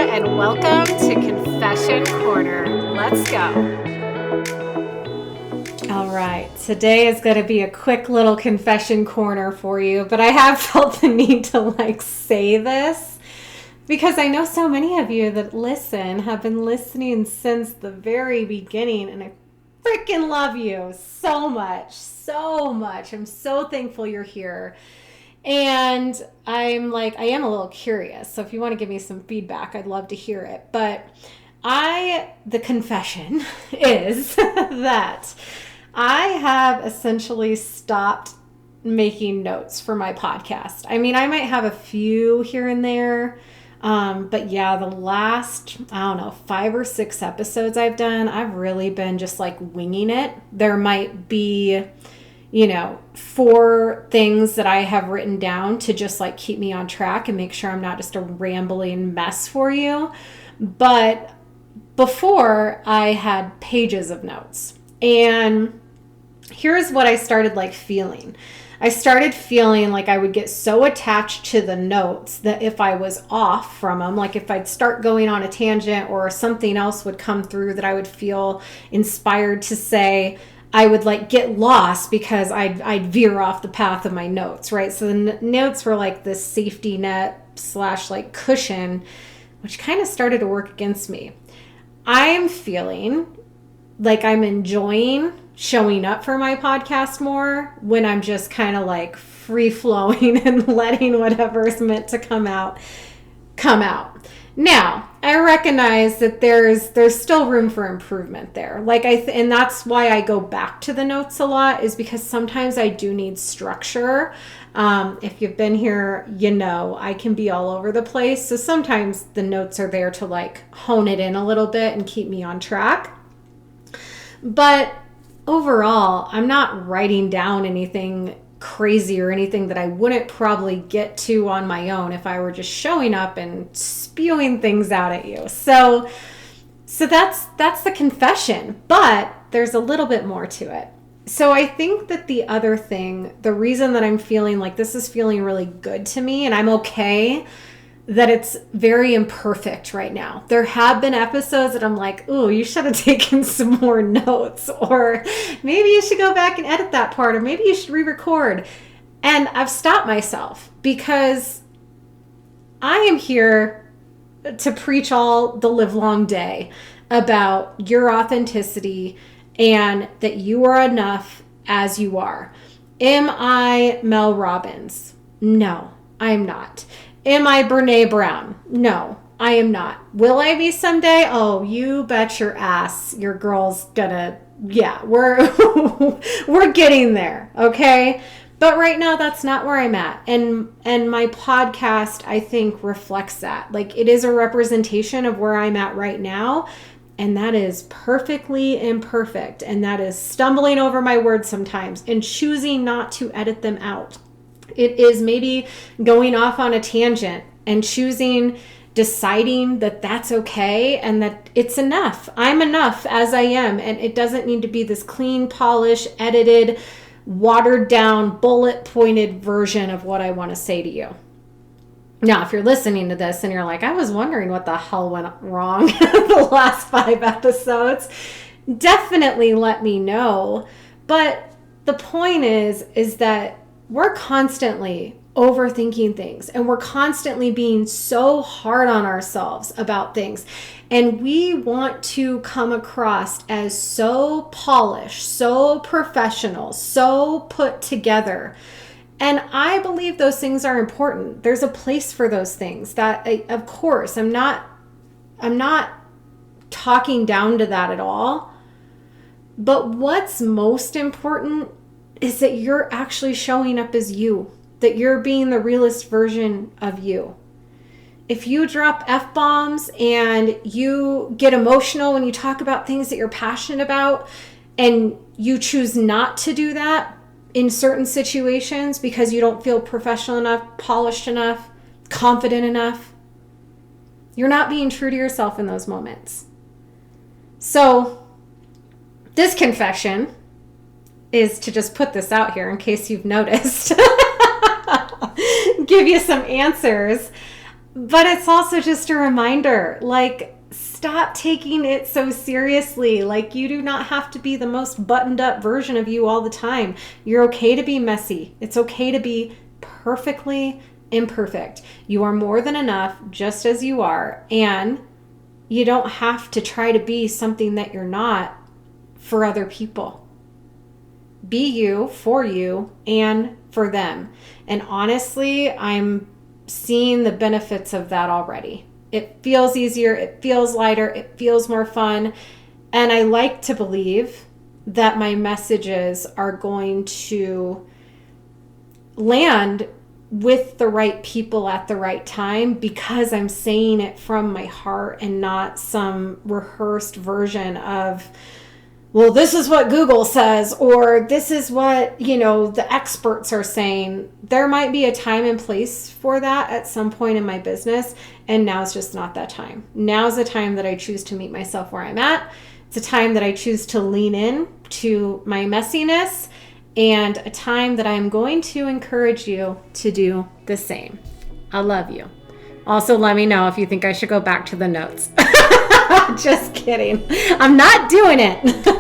and welcome to Confession Corner. Let's go. All right, today is going to be a quick little confession corner for you, but I have felt the need to say this because I know so many of you that listen have been listening since the very beginning, and I freaking love you so much, so much. I'm so thankful you're here. And I am a little curious. So if you want to give me some feedback, I'd love to hear it. But the confession is that I have essentially stopped making notes for my podcast. I mean, I might have a few here and there. But yeah, the last, 5 or 6 episodes I've done, I've really been just winging it. There might be, 4 things that I have written down to just keep me on track and make sure I'm not just a rambling mess for you. But before, I had pages of notes. And here's what I started feeling. I started feeling like I would get so attached to the notes that if I was off from them, if I'd start going on a tangent or something else would come through that I would feel inspired to say, I would get lost because I'd veer off the path of my notes, right? So the notes were this safety net / cushion, which kind of started to work against me. I'm feeling like I'm enjoying showing up for my podcast more when I'm just kind of free flowing and letting whatever's meant to come out. Now, I recognize that there's still room for improvement there. And that's why I go back to the notes a lot, is because sometimes I do need structure. If you've been here, I can be all over the place. So sometimes the notes are there to hone it in a little bit and keep me on track. But overall, I'm not writing down anything crazy or anything that I wouldn't probably get to on my own if I were just showing up and spewing things out at you. So that's the confession, but there's a little bit more to it. So I think that the other thing, the reason that I'm feeling this is feeling really good to me, and I'm okay that it's very imperfect right now. There have been episodes that I'm ooh, you should have taken some more notes, or maybe you should go back and edit that part, or maybe you should re-record. And I've stopped myself because I am here to preach all the livelong day about your authenticity and that you are enough as you are. Am I Mel Robbins? No, I am not. Am I Brene Brown? No, I am not. Will I be someday? Oh, you bet your ass your girl's gonna, we're getting there, okay? But right now, that's not where I'm at. And my podcast, I think, reflects that. It is a representation of where I'm at right now, and that is perfectly imperfect, and that is stumbling over my words sometimes and choosing not to edit them out. It is maybe going off on a tangent and deciding that that's okay and that it's enough. I'm enough as I am, and it doesn't need to be this clean, polished, edited, watered down, bullet pointed version of what I want to say to you. Now, if you're listening to this and you're I was wondering what the hell went wrong the last 5 episodes, definitely let me know. But the point is that we're constantly overthinking things, and we're constantly being so hard on ourselves about things. And we want to come across as so polished, so professional, so put together. And I believe those things are important. There's a place for those things. That, of course, I'm not talking down to that at all. But what's most important is that you're actually showing up as you, that you're being the realest version of you. If you drop F-bombs and you get emotional when you talk about things that you're passionate about, and you choose not to do that in certain situations because you don't feel professional enough, polished enough, confident enough, you're not being true to yourself in those moments. So this confession is to just put this out here in case you've noticed, give you some answers. But it's also just a reminder, like, stop taking it so seriously. Like, you do not have to be the most buttoned up version of you all the time. You're okay to be messy. It's okay to be perfectly imperfect. You are more than enough just as you are. And you don't have to try to be something that you're not for other people. Be you for you and for them. And honestly, I'm seeing the benefits of that already. It feels easier, it feels lighter, it feels more fun. And I like to believe that my messages are going to land with the right people at the right time because I'm saying it from my heart and not some rehearsed version of, well, this is what Google says, or this is what, the experts are saying. There might be a time and place for that at some point in my business, and now's just not that time. Now's the time that I choose to meet myself where I'm at. It's a time that I choose to lean in to my messiness, and a time that I'm going to encourage you to do the same. I love you. Also, let me know if you think I should go back to the notes. Just kidding. I'm not doing it.